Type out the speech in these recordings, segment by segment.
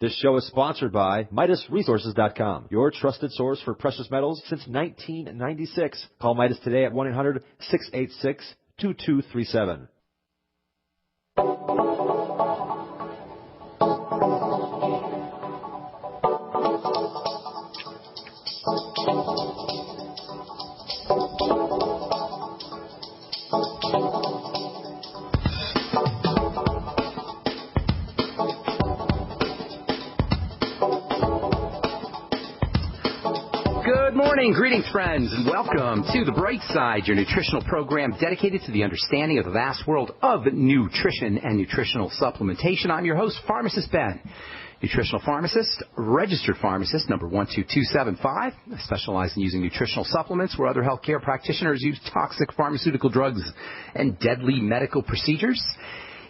This show is sponsored by MidasResources.com, your trusted source for precious metals since 1996. Call Midas today at 1-800-686-2237. Greetings, friends, and welcome to The Bright Side, your nutritional program dedicated to the understanding of the vast world of nutrition and nutritional supplementation. I'm your host, Pharmacist Ben, nutritional pharmacist, registered pharmacist, number 12275. I specialize in using nutritional supplements where other healthcare practitioners use toxic pharmaceutical drugs and deadly medical procedures.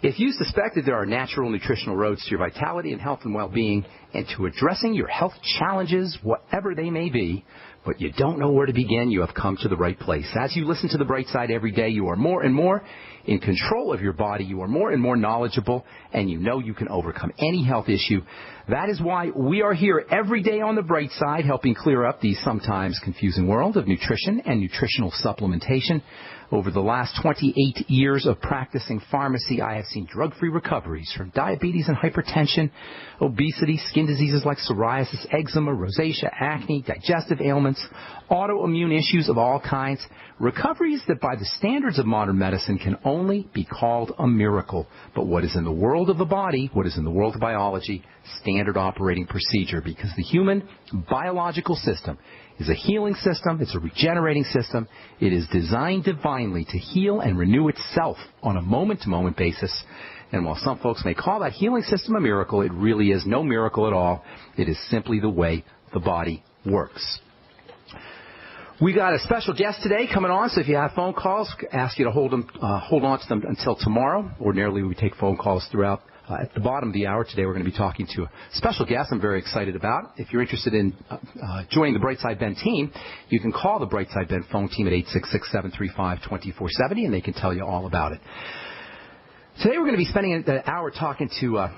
If you suspect that there are natural nutritional roads to your vitality and health and well-being and to addressing your health challenges, whatever they may be, but you don't know where to begin, you have come to the right place. As you listen to The Bright Side every day, you are more and more in control of your body. You are more and more knowledgeable, and you know you can overcome any health issue. That is why we are here every day on The Bright Side, helping clear up the sometimes confusing world of nutrition and nutritional supplementation. Over the last 28 years of practicing pharmacy, I have seen drug-free recoveries from diabetes and hypertension, obesity, skin diseases like psoriasis, eczema, rosacea, acne, digestive ailments, autoimmune issues of all kinds, recoveries that by the standards of modern medicine can only be called a miracle. But what is in the world of the body, what is in the world of biology, standard operating procedure, because the human biological system is a healing system. It's a regenerating system. It is designed divinely to heal and renew itself on a moment-to-moment basis. And while some folks may call that healing system a miracle, it really is no miracle at all. It is simply the way the body works. We got a special guest today coming on, so if you have phone calls, ask you to hold on to them until tomorrow. Ordinarily, we take phone calls throughout. At the bottom of the hour today, we're going to be talking to a special guest I'm very excited about. If you're interested in joining the Brightside Ben team, you can call the Brightside Ben phone team at 866-735-2470, and they can tell you all about it. Today, we're going to be spending an hour talking to a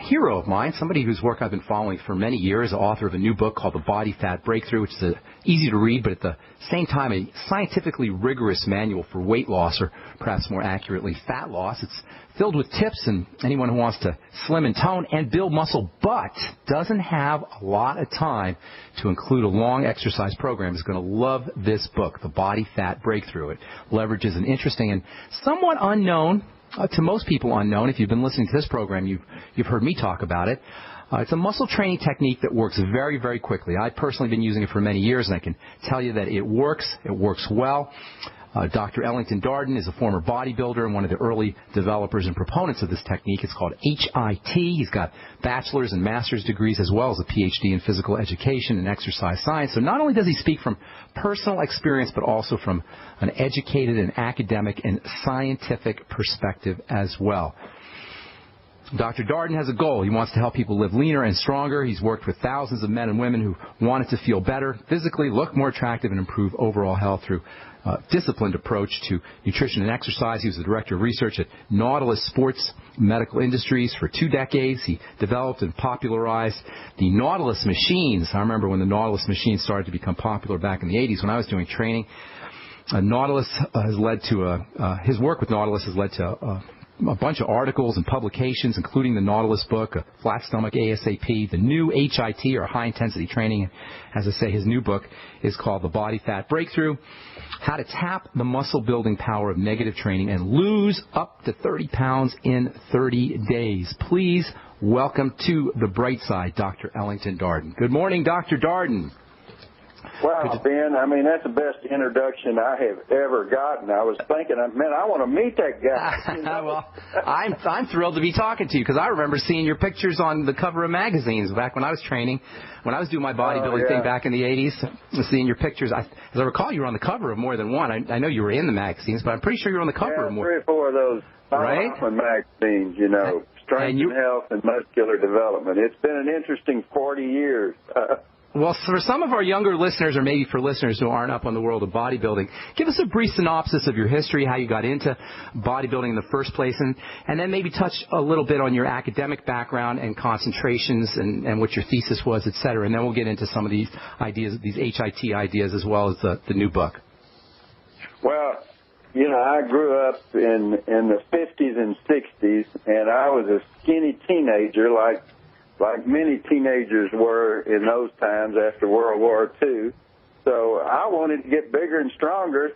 hero of mine, somebody whose work I've been following for many years, author of a new book called The Body Fat Breakthrough, which is easy to read, but at the same time a scientifically rigorous manual for weight loss, or perhaps more accurately, fat loss. It's filled with tips, and anyone who wants to slim and tone and build muscle but doesn't have a lot of time to include a long exercise program is going to love this book, The Body Fat Breakthrough. It leverages an interesting and somewhat unknown, to most people unknown, if you've been listening to this program, you've heard me talk about it. It's a muscle training technique that works very, very quickly. I've personally been using it for many years, and I can tell you that it works. It works well. Dr. Ellington Darden is a former bodybuilder and one of the early developers and proponents of this technique. It's called HIT. He's got bachelor's and master's degrees as well as a PhD in physical education and exercise science. So not only does he speak from personal experience, but also from an educated and academic and scientific perspective as well. Dr. Darden has a goal. He wants to help people live leaner and stronger. He's worked with thousands of men and women who wanted to feel better physically, look more attractive, and improve overall health through a disciplined approach to nutrition and exercise. He was the director of research at Nautilus Sports Medical Industries for 2 decades. He developed and popularized the Nautilus machines. I remember when the Nautilus machines started to become popular back in the 80s when I was doing training. Nautilus has led to his work with Nautilus has led to a bunch of articles and publications, including the Nautilus book, Flat Stomach ASAP, the new HIT, or High Intensity Training. As I say, his new book is called The Body Fat Breakthrough, How to Tap the Muscle Building Power of Negative Training and Lose Up to 30 Pounds in 30 Days. Please welcome to the bright side, Dr. Ellington Darden. Good morning, Dr. Darden. Wow, Ben, I mean, that's the best introduction I have ever gotten. I was thinking, man, I want to meet that guy. You know? Well, I'm thrilled to be talking to you because I remember seeing your pictures on the cover of magazines back when I was training, when I was doing my bodybuilding thing back in the 80s, seeing your pictures. As I recall, you were on the cover of more than one. I know you were in the magazines, but I'm pretty sure you were on the cover of more. 3 or 4 of those magazines, you know, Strength and Health and Muscular Development. It's been an interesting 40 years. Well, for some of our younger listeners, or maybe for listeners who aren't up on the world of bodybuilding, give us a brief synopsis of your history, how you got into bodybuilding in the first place, and then maybe touch a little bit on your academic background and concentrations and what your thesis was, et cetera. And then we'll get into some of these ideas, these HIT ideas, as well as the new book. Well, I grew up in the 50s and 60s, and I was a skinny teenager like many teenagers were in those times after World War II. So I wanted to get bigger and stronger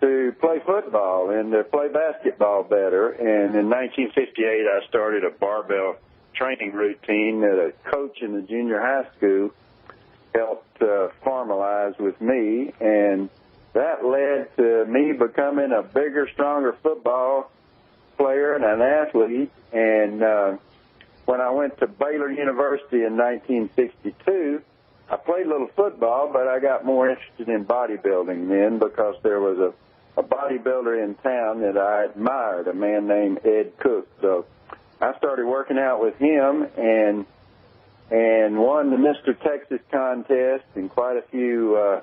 to play football and to play basketball better. And in 1958, I started a barbell training routine that a coach in the junior high school helped formalize with me. And that led to me becoming a bigger, stronger football player and an athlete. And when I went to Baylor University in 1962, I played a little football, but I got more interested in bodybuilding then because there was a bodybuilder in town that I admired, a man named Ed Cook. So I started working out with him and won the Mr. Texas contest and quite a few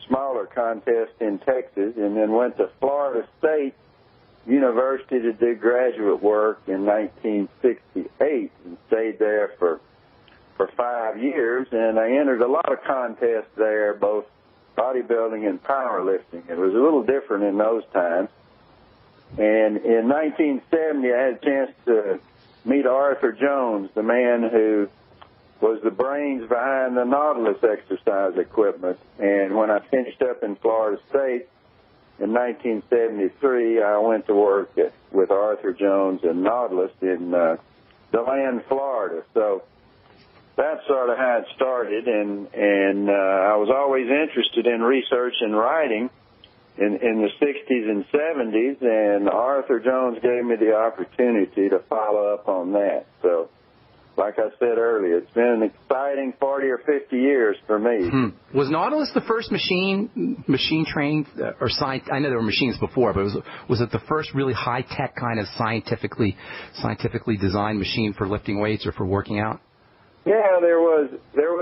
smaller contests in Texas, and then went to Florida State University to do graduate work in 1968 and stayed there for 5 years. And I entered a lot of contests there, both bodybuilding and powerlifting. It was a little different in those times. And in 1970, I had a chance to meet Arthur Jones, the man who was the brains behind the Nautilus exercise equipment. And when I finished up in Florida State, in 1973, I went to work with Arthur Jones and Nautilus in DeLand, Florida. So that's sort of how it started, and I was always interested in research and writing in the 60s and 70s, and Arthur Jones gave me the opportunity to follow up on that. So, like I said earlier, it's been an exciting 40 or 50 years for me. Was Nautilus the first machine trained or science? I know there were machines before, but was it the first really high tech kind of scientifically designed machine for lifting weights or for working out? Yeah, there was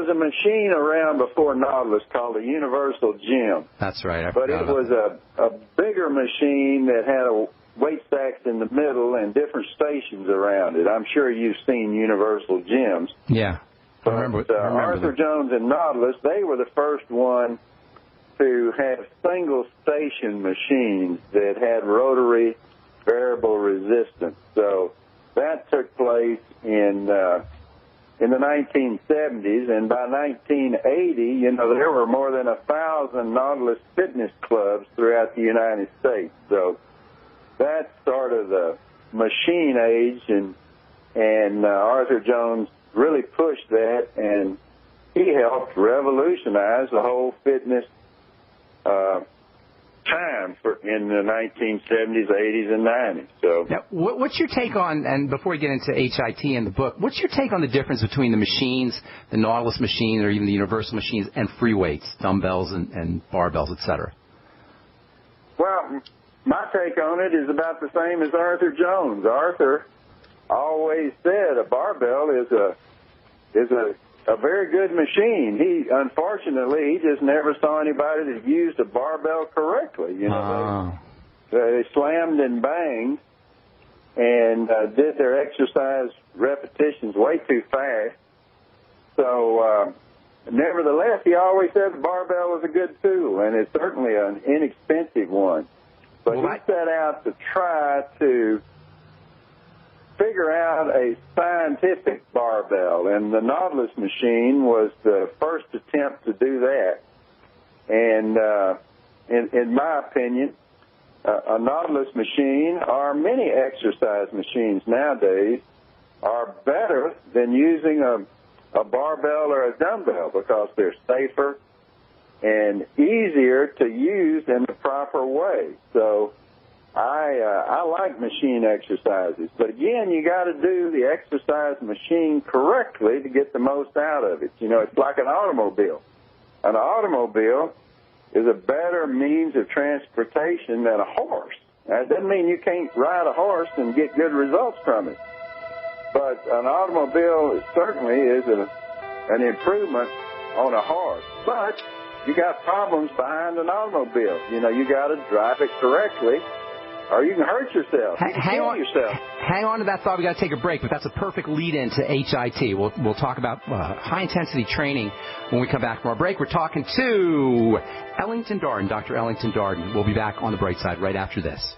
a machine around before Nautilus called a Universal Gym. That's right. But it was a bigger machine that had weight stacks in the middle and different stations around it. I'm sure you've seen Universal Gyms. Yeah, I remember Arthur Jones and Nautilus, they were the first one to have single station machines that had rotary variable resistance. So that took place in the 1970s, and by 1980, there were more than 1,000 Nautilus fitness clubs throughout the United States. So that's sort of the machine age, and Arthur Jones really pushed that, and he helped revolutionize the whole fitness time in the 1970s, 80s, and 90s. So, now, what's your take on, and before we get into HIT in the book, what's your take on the difference between the machines, the Nautilus machine, or even the Universal machines, and free weights, dumbbells and barbells, et cetera? Well, my take on it is about the same as Arthur Jones. Arthur always said a barbell is a very good machine. Unfortunately, he just never saw anybody that used a barbell correctly. They slammed and banged and did their exercise repetitions way too fast. So, nevertheless, he always said the barbell was a good tool, and it's certainly an inexpensive one. But he set out to try to figure out a scientific barbell, and the Nautilus machine was the first attempt to do that. And in my opinion, a Nautilus machine, or many exercise machines nowadays, are better than using a barbell or a dumbbell because they're safer and easier to use in the proper way. So I like machine exercises, but again, you got to do the exercise machine correctly to get the most out of it. It's like an automobile. An automobile is a better means of transportation than a horse. That doesn't mean you can't ride a horse and get good results from it, but an automobile certainly is an improvement on a horse. But you got problems behind an automobile. You know, you got to drive it correctly, or you can hurt yourself. You can kill yourself. Hang on to that thought. We got to take a break, but that's a perfect lead-in to HIT. We'll talk about high-intensity training when we come back from our break. We're talking to Ellington Darden, Dr. Ellington Darden. We'll be back on the bright side right after this.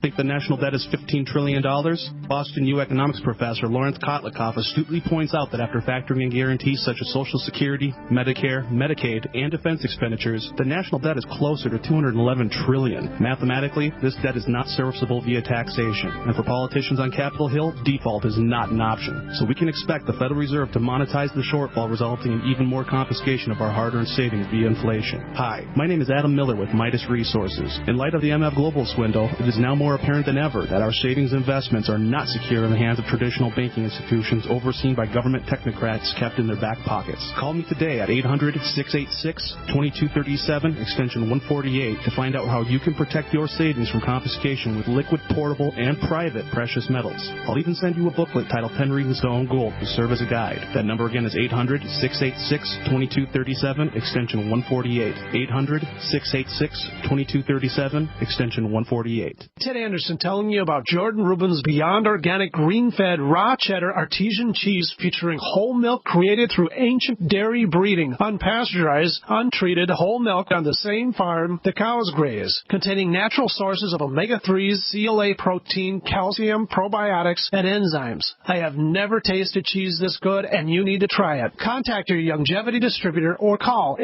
Think the national debt is $15 trillion? Boston U economics professor Lawrence Kotlikoff astutely points out that after factoring in guarantees such as Social Security, Medicare, Medicaid, and defense expenditures, the national debt is closer to $211 trillion. Mathematically, this debt is not serviceable via taxation. And for politicians on Capitol Hill, default is not an option. So we can expect the Federal Reserve to monetize the shortfall, resulting in even more confiscation of our hard-earned savings via inflation. Hi, my name is Adam Miller with Midas Resources. In light of the MF Global swindle, it is now more apparent than ever that our savings investments are not secure in the hands of traditional banking institutions overseen by government technocrats kept in their back pockets. Call me today at 800-686-2237, extension 148, to find out how you can protect your savings from confiscation with liquid, portable, and private precious metals. I'll even send you a booklet titled 10 Reasons to Own Gold to serve as a guide. That number again is 800-686-2237, extension 148. 800-686-2237, extension 148. Ted Anderson telling you about Jordan Rubin's Beyond Organic Green-Fed Raw Cheddar Artesian Cheese featuring whole milk created through ancient dairy breeding, unpasteurized, untreated whole milk on the same farm the cows graze, containing natural sources of omega-3s, CLA protein, calcium, probiotics, and enzymes. I have never tasted cheese this good, and you need to try it. Contact your Longevity distributor or call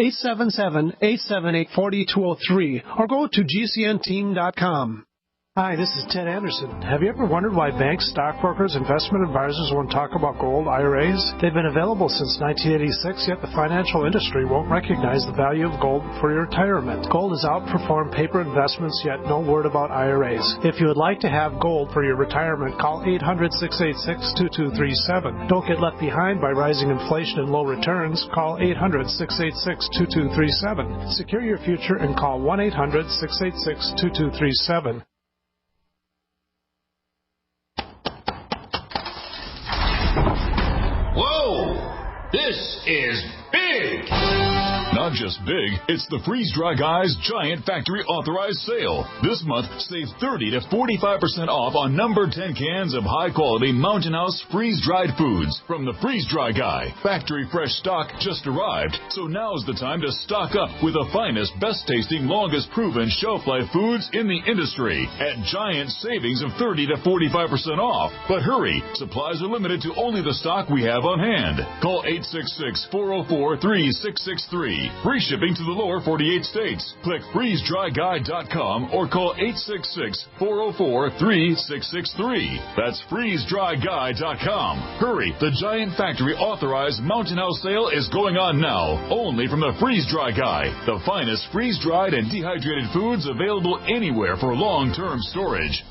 877-878-4203 or go to gcnteam.com. Hi, this is Ted Anderson. Have you ever wondered why banks, stockbrokers, investment advisors won't talk about gold IRAs? They've been available since 1986, yet the financial industry won't recognize the value of gold for your retirement. Gold has outperformed paper investments, yet no word about IRAs. If you would like to have gold for your retirement, call 800-686-2237. Don't get left behind by rising inflation and low returns. Call 800-686-2237. Secure your future and call 1-800-686-2237. This is big! Not just big, it's the Freeze Dry Guy's Giant Factory Authorized Sale. This month, save 30 to 45% off on number 10 cans of high-quality Mountain House freeze-dried foods from the Freeze Dry Guy. Factory fresh stock just arrived, so now's the time to stock up with the finest, best-tasting, longest-proven shelf-life foods in the industry at giant savings of 30 to 45% off. But hurry, supplies are limited to only the stock we have on hand. Call 866-404-3663. Free shipping to the lower 48 states. Click freezedryguy.com or call 866-404-3663. That's freezedryguy.com. Hurry, the Giant Factory Authorized Mountain House sale is going on now, only from the Freeze Dry Guy, the finest freeze-dried and dehydrated foods available anywhere for long-term storage.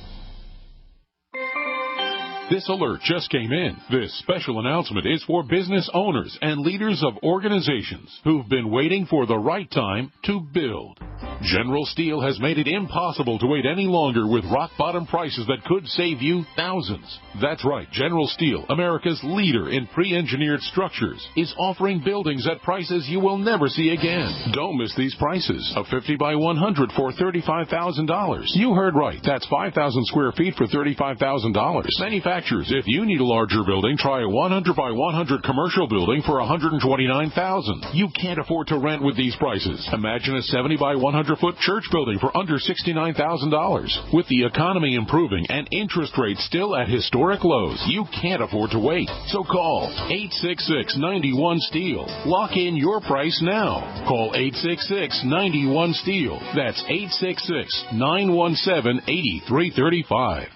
This alert just came in. This special announcement is for business owners and leaders of organizations who've been waiting for the right time to build. General Steel has made it impossible to wait any longer with rock-bottom prices that could save you thousands. That's right, General Steel, America's leader in pre-engineered structures, is offering buildings at prices you will never see again. Don't miss these prices. A 50 by 100 for $35,000. You heard right. That's 5,000 square feet for $35,000. Manufacturers, if you need a larger building, try a 100 by 100 commercial building for $129,000. You can't afford to rent with these prices. Imagine a 70 by 100-foot church building for under $69,000. With the economy improving and interest rates still at historic lows, you can't afford to wait. So call 866-91-STEEL. Lock in your price now. Call 866-91-STEEL. That's 866-917-8335.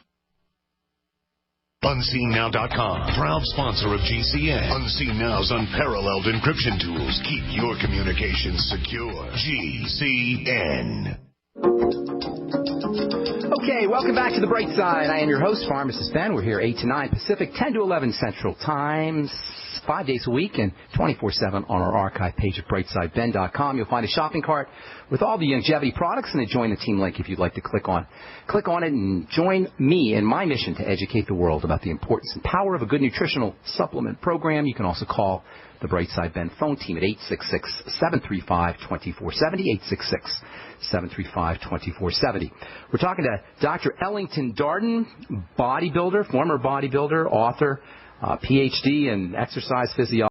UnseenNow.com, proud sponsor of GCN. Unseen Now's unparalleled encryption tools keep your communications secure. GCN. Okay, welcome back to The Bright Side. I am your host, Pharmacist Ben. We're here 8 to 9 Pacific, 10 to 11 Central Times, 5 days a week and 24/7 on our archive page at brightsideben.com. You'll find a shopping cart with all the longevity products and a Join the Team link if you'd like to click on it and join me in my mission to educate the world about the importance and power of a good nutritional supplement program. You can also call the Brightside Ben phone team at 866-735-2470, 866-735-2470. We're talking to Dr. Ellington Darden, bodybuilder, former bodybuilder, author, PhD in exercise physiology.